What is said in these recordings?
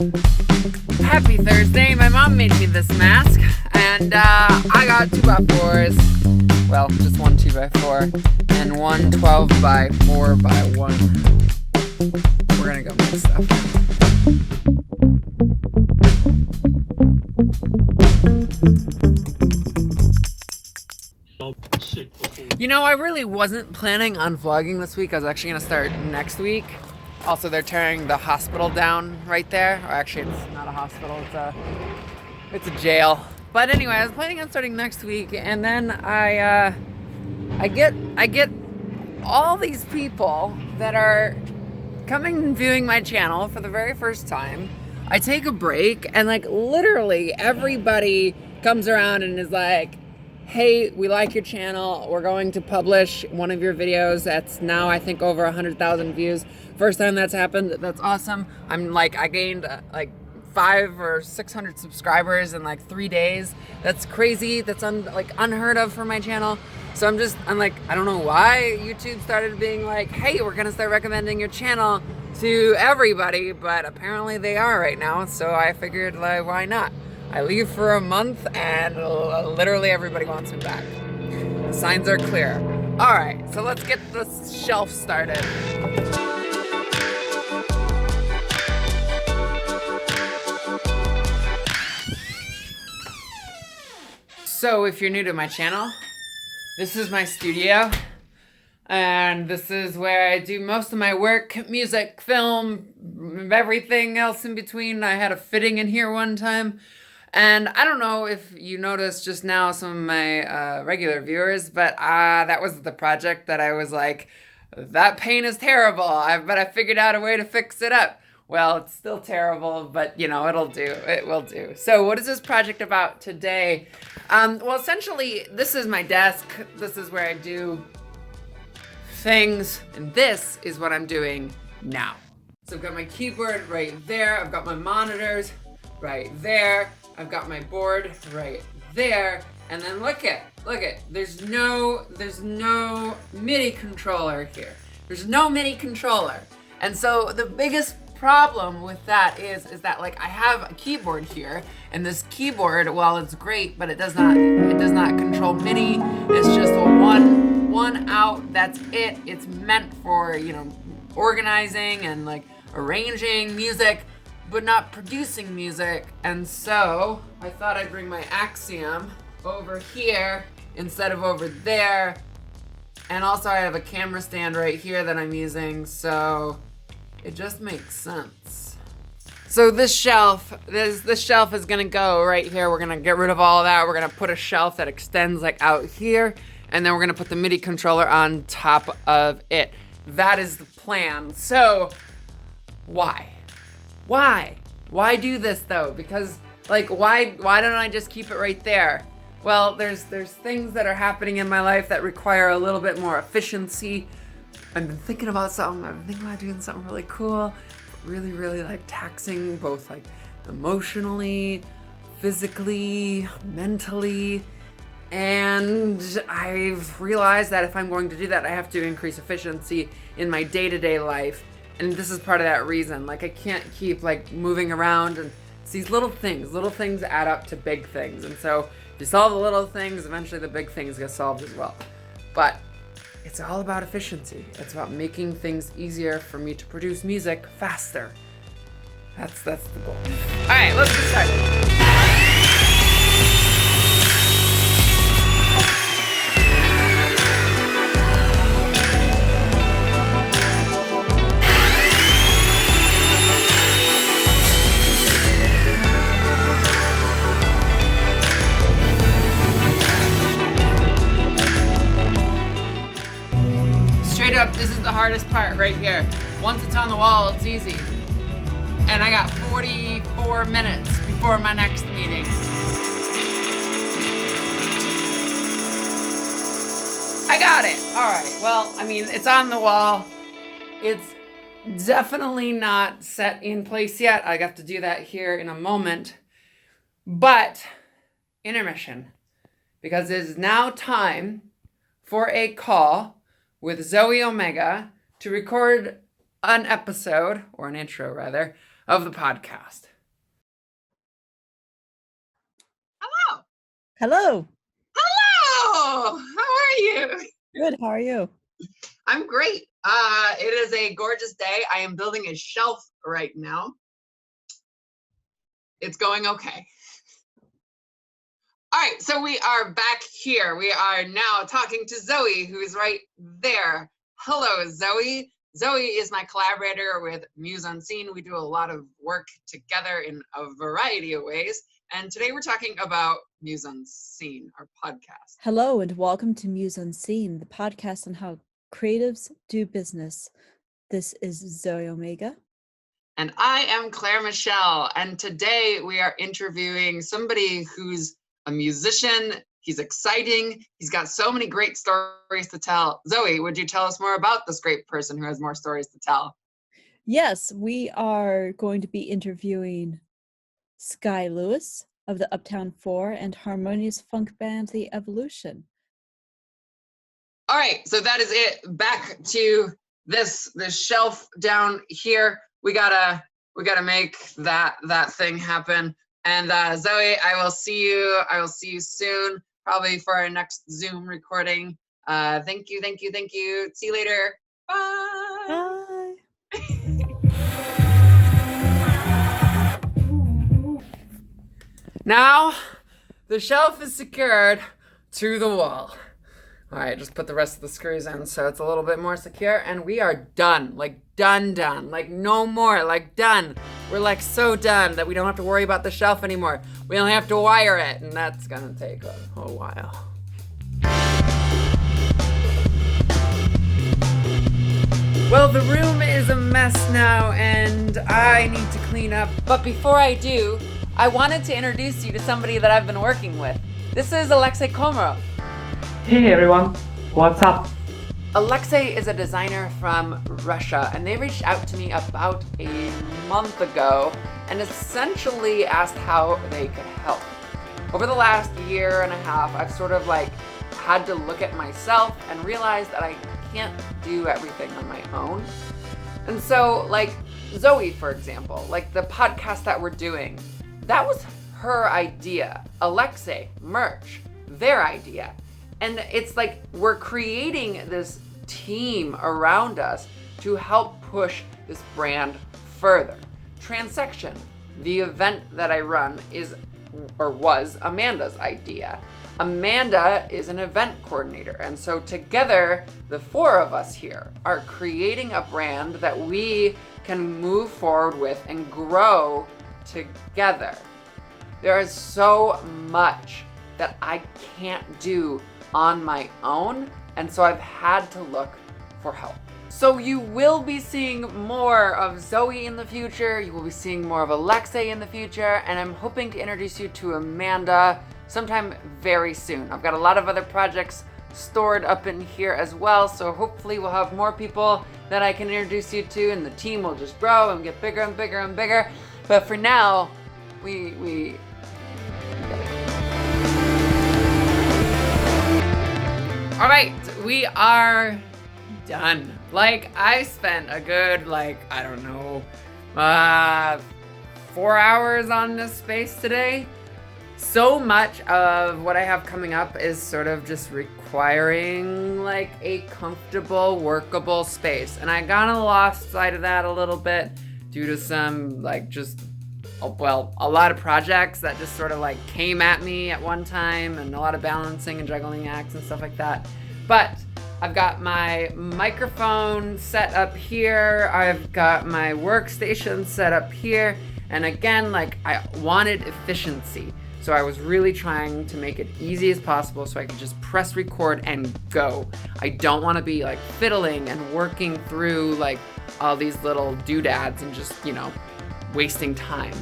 Happy Thursday. My mom made me this mask, and I got 2x4s. Well, just one 2x4 and one 12x4x1. We're gonna go make stuff. You know, I really wasn't planning on vlogging this week. I was actually gonna start next week. Also, they're tearing the hospital down right there. Or actually, it's not a hospital, it's a jail. But anyway, I was planning on starting next week, and then I get all these people that are coming and viewing my channel for the very first time. I take a break, and like literally everybody comes around and is like, hey, we like your channel. We're going to publish one of your videos that's now, I think, over 100,000 views. First time that's happened. That's awesome. I gained like 500 or 600 subscribers in like 3 days. That's crazy. That's unheard of for my channel. So I'm like, I don't know why YouTube started being like, hey, we're gonna start recommending your channel to everybody, but apparently they are right now. So I figured, like, why not? I leave for a month and literally everybody wants me back. The signs are clear. All right, so let's get this shelf started. So if you're new to my channel, this is my studio, and this is where I do most of my work, music, film, everything else in between. I had a fitting in here one time. And I don't know if you noticed just now, some of my regular viewers, but that was the project that I was like, that paint is terrible, but I figured out a way to fix it up. Well, it's still terrible, but you know, it'll do. It will do. So what is this project about today? Well, essentially, this is my desk. This is where I do things, and this is what I'm doing now. So I've got my keyboard right there. I've got my monitors right there. I've got my board right there, and then look at, there's no MIDI controller here. There's no MIDI controller. And so the biggest problem with that is that like I have a keyboard here, and this keyboard, well, it's great, but it does not control MIDI. It's just a one out, that's it. It's meant for, you know, organizing and like arranging music, but not producing music. And so I thought I'd bring my Axiom over here instead of over there. And also I have a camera stand right here that I'm using, so it just makes sense. So this shelf is gonna go right here. We're gonna get rid of all of that. We're gonna put a shelf that extends like out here, and then we're gonna put the MIDI controller on top of it. That is the plan. So why? Why do this though? Because like, why don't I just keep it right there? Well, there's things that are happening in my life that require a little bit more efficiency. I've been thinking about something. I've been thinking about doing something really cool, really like taxing, both like emotionally, physically, mentally. And I've realized that if I'm going to do that, I have to increase efficiency in my day-to-day life. And this is part of that reason. Like, I can't keep like moving around, and it's these little things add up to big things. And so if you solve the little things, eventually the big things get solved as well. But it's all about efficiency. It's about making things easier for me to produce music faster. That's the goal. All right, let's get started. Up, this is the hardest part right here. Once it's on the wall, it's easy. And I got 44 minutes before my next meeting. I got it. All right. Well, I mean, it's on the wall. It's definitely not set in place yet. I have to do that here in a moment. But intermission, because it is now time for a call with Zoe Omega to record an episode, or an intro rather, of the podcast. Hello. Hello. Hello. How are you? Good. How are you? I'm great. It is a gorgeous day. I am building a shelf right now. It's going okay. All right, so we are back here. We are now talking to Zoe, who is right there. Hello, Zoe. Zoe is my collaborator with Muse Unseen. We do a lot of work together in a variety of ways. And today we're talking about Muse Unseen, our podcast. Hello, and welcome to Muse Unseen, the podcast on how creatives do business. This is Zoe Omega. And I am Claire Michelle. And today we are interviewing somebody who's a musician. He's exciting. He's got so many great stories to tell. Zoe, would you tell us more about this great person who has more stories to tell? Yes, we are going to be interviewing Sky Lewis of the Uptown Four and harmonious funk band The Evolution. All right, so that is it. Back to this shelf down here. We gotta make that thing happen. And Zoe, I will see you soon, probably for our next Zoom recording. Thank you. See you later. Bye. Bye. Now, the shelf is secured to the wall. All right, just put the rest of the screws in so it's a little bit more secure, and we are done. Like done. Like no more, like done. We're like so done that we don't have to worry about the shelf anymore. We only have to wire it, and that's gonna take a while. Well, the room is a mess now, and I need to clean up. But before I do, I wanted to introduce you to somebody that I've been working with. This is Alexei Komarov. Hey everyone, what's up? Alexei is a designer from Russia, and they reached out to me about a month ago and essentially asked how they could help. Over the last year and a half, I've sort of had to look at myself and realize that I can't do everything on my own. And so Zoe, for example, the podcast that we're doing, that was her idea. Alexei, merch, their idea. And it's we're creating this team around us to help push this brand further. Transection, the event that I run, was Amanda's idea. Amanda is an event coordinator, and so together, the four of us here are creating a brand that we can move forward with and grow together. There is so much that I can't do on my own, and so I've had to look for help. So you will be seeing more of Zoe in the future, you will be seeing more of Alexei in the future, and I'm hoping to introduce you to Amanda sometime very soon. I've got a lot of other projects stored up in here as well, so hopefully we'll have more people that I can introduce you to, and the team will just grow and get bigger and bigger and bigger. But for now, we all right, we are done. I spent a good, 4 hours on this space today. So much of what I have coming up is sort of just requiring a comfortable, workable space. And I got lost sight of that a little bit due to some a lot of projects that just sort of came at me at one time, and a lot of balancing and juggling acts and stuff like that. But I've got my microphone set up here. I've got my workstation set up here. And again, I wanted efficiency. So I was really trying to make it easy as possible so I could just press record and go. I don't want to be fiddling and working through all these little doodads and just, wasting time.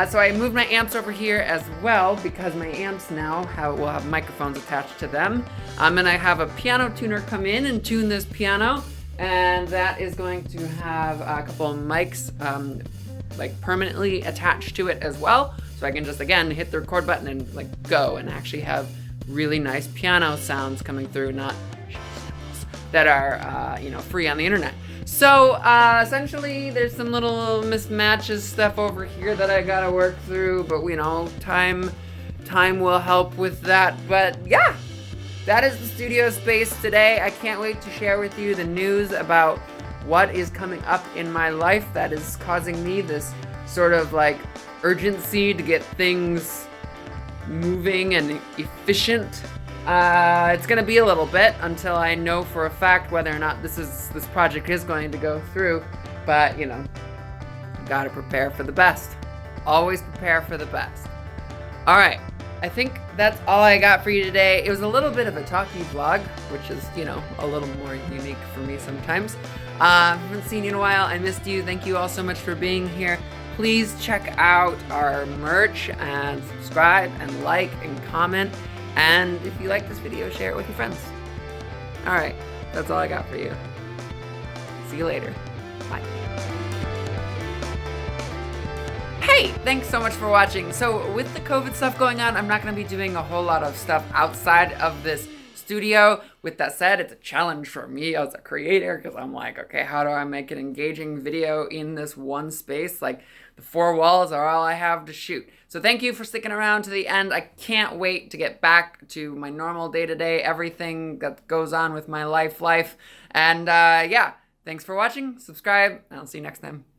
So I moved my amps over here as well because my amps now will have microphones attached to them. I'm gonna have a piano tuner come in and tune this piano, and that is going to have a couple of mics permanently attached to it as well. So I can just, again, hit the record button and go and actually have really nice piano sounds coming through, not that are, free on the internet. So essentially there's some little mismatches stuff over here that I gotta work through, but time will help with that. But yeah, that is the studio space today. I can't wait to share with you the news about what is coming up in my life that is causing me this sort of like urgency to get things moving and efficient. It's gonna be a little bit until I know for a fact whether or not this project is going to go through, but gotta prepare for the best. Always prepare for the best. All right, I think that's all I got for you today. It was a little bit of a talky vlog, which is, a little more unique for me sometimes. Haven't seen you in a while. I missed you. Thank you all so much for being here. Please check out our merch and subscribe and like and comment. And if you like this video, share it with your friends. All right, that's all I got for you. See you later. Bye. Hey, thanks so much for watching. So with the COVID stuff going on, I'm not going to be doing a whole lot of stuff outside of this studio. With that said, it's a challenge for me as a creator because I'm like, okay, how do I make an engaging video in this one space? Like, the four walls are all I have to shoot. So thank you for sticking around to the end. I can't wait to get back to my normal day-to-day, everything that goes on with my life. And yeah, thanks for watching. Subscribe, and I'll see you next time.